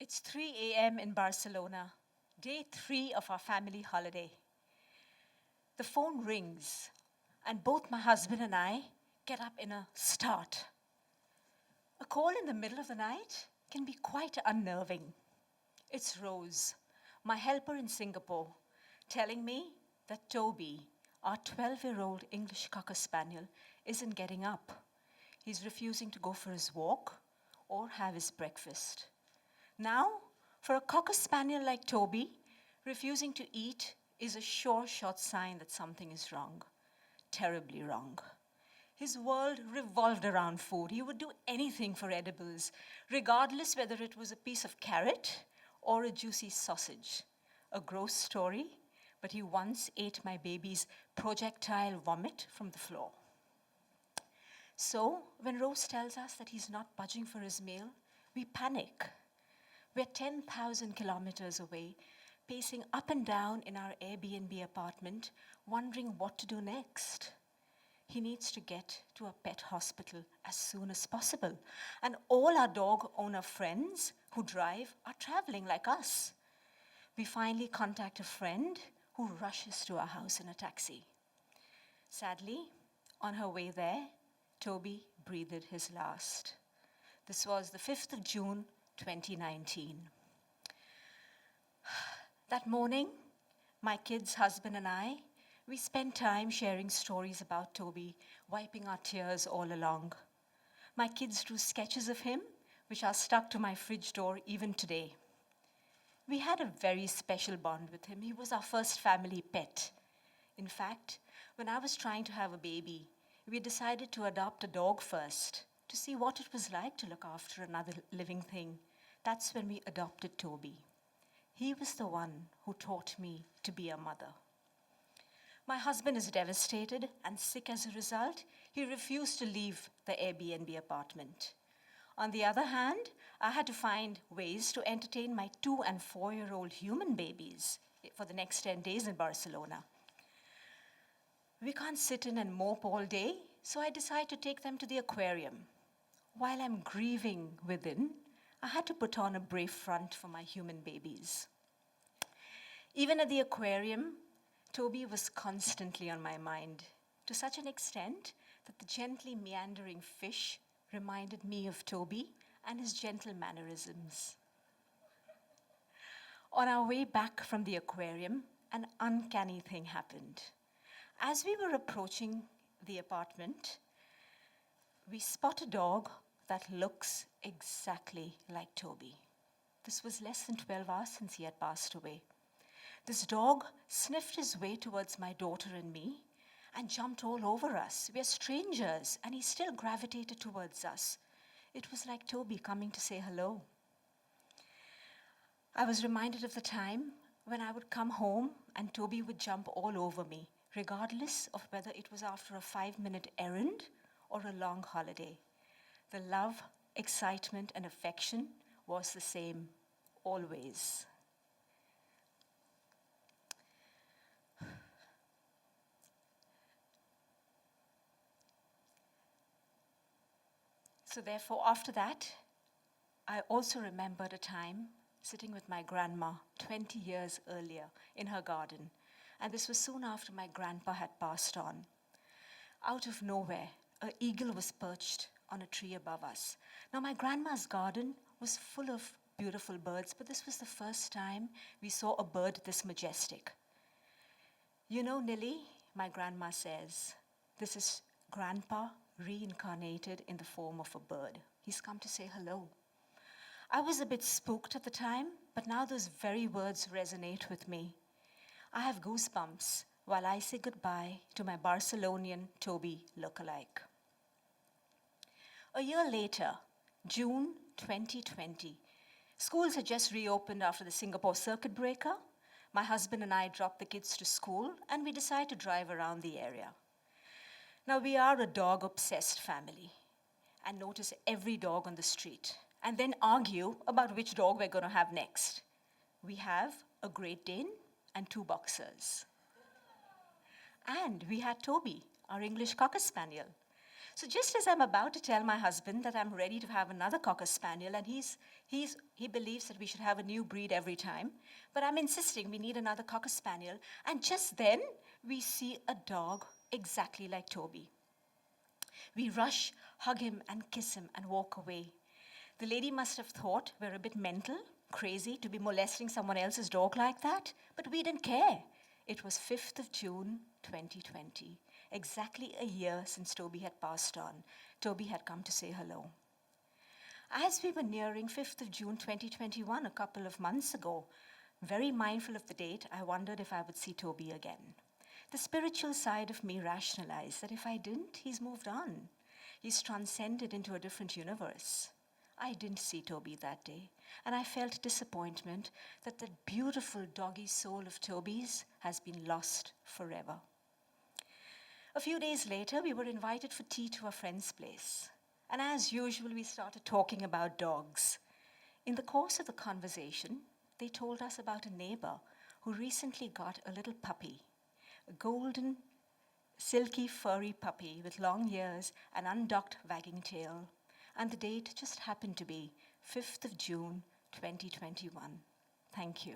It's 3 a.m. in Barcelona, day 3 of our family holiday. The phone rings, and both my husband and I get up in a start. A call in the middle of the night can be quite unnerving. It's Rose, my helper in Singapore, telling me that Tobey, our 12-year-old English Cocker Spaniel, isn't getting up. He's refusing to go for his walk or have his breakfast. Now, for a Cocker Spaniel like Tobey, refusing to eat is a sure shot sign that something is wrong, terribly wrong. His world revolved around food. He would do anything for edibles, regardless whether it was a piece of carrot or a juicy sausage. A gross story, but he once ate my baby's projectile vomit from the floor. So, when Rose tells us that he's not budging for his meal, we panic. We're 10,000 kilometers away, pacing up and down in our Airbnb apartment, wondering what to do next. He needs to get to a pet hospital as soon as possible, and all our dog owner friends who drive are traveling like us. We finally contact a friend who rushes to our house in a taxi. Sadly, on her way there, Tobey breathed his last. This was the 5th of June, 2019. That morning, my kids' husband and I, we spent time sharing stories about Tobey, wiping our tears all along. My kids drew sketches of him, which are stuck to my fridge door even today. We had a very special bond with him. He was our first family pet. In fact, when I was trying to have a baby, we decided to adopt a dog first to see what it was like to look after another living thing. That's when we adopted Tobey. He was the one who taught me to be a mother. My husband is devastated and sick as a result. He refused to leave the Airbnb apartment. On the other hand, I had to find ways to entertain my 2- and 4-year-old human babies for the next 10 days in Barcelona. We can't sit in and mope all day, so I decided to take them to the aquarium. While I'm grieving within, I had to put on a brave front for my human babies. Even at the aquarium, Tobey was constantly on my mind, to such an extent that the gently meandering fish reminded me of Tobey and his gentle mannerisms. On our way back from the aquarium, an uncanny thing happened. As we were approaching the apartment, we spot a dog that looks exactly like Tobey. This was less than 12 hours since he had passed away. This dog sniffed his way towards my daughter and me and jumped all over us. We are strangers, and he still gravitated towards us. It was like Tobey coming to say hello. I was reminded of the time when I would come home and Tobey would jump all over me, regardless of whether it was after a 5-minute errand or a long holiday. The love, excitement, and affection was the same, always. So therefore, after that, I also remembered a time sitting with my grandma 20 years earlier in her garden. And this was soon after my grandpa had passed on. Out of nowhere, an eagle was perched on a tree above us. Now, my grandma's garden was full of beautiful birds, but this was the first time we saw a bird this majestic. You know, Nilly, my grandma says, this is Grandpa reincarnated in the form of a bird. He's come to say hello. I was a bit spooked at the time, but now those very words resonate with me. I have goosebumps while I say goodbye to my Barcelonian Tobey lookalike. A year later, June 2020, schools had just reopened after the Singapore circuit breaker. My husband and I dropped the kids to school, and we decided to drive around the area. Now, we are a dog-obsessed family and notice every dog on the street and then argue about which dog we're going to have next. We have a Great Dane and 2 boxers. And we had Tobey, our English Cocker Spaniel. So just as I'm about to tell my husband that I'm ready to have another Cocker Spaniel, and he believes that we should have a new breed every time, but I'm insisting we need another Cocker Spaniel, and just then we see a dog exactly like Tobey. We rush, hug him, and kiss him, and walk away. The lady must have thought we're a bit mental, crazy, to be molesting someone else's dog like that, but we didn't care. It was 5th of June, 2020, exactly a year since Tobey had passed on. Tobey had come to say hello. As we were nearing 5th of June 2021, a couple of months ago, very mindful of the date, I wondered if I would see Tobey again. The spiritual side of me rationalized that if I didn't, he's moved on. He's transcended into a different universe. I didn't see Tobey that day, and I felt disappointment that the beautiful doggy soul of Tobey's has been lost forever. A few days later, we were invited for tea to a friend's place. And as usual, we started talking about dogs. In the course of the conversation, they told us about a neighbor who recently got a little puppy, a golden, silky, furry puppy with long ears and undocked wagging tail. And the date just happened to be 5th of June, 2021. Thank you.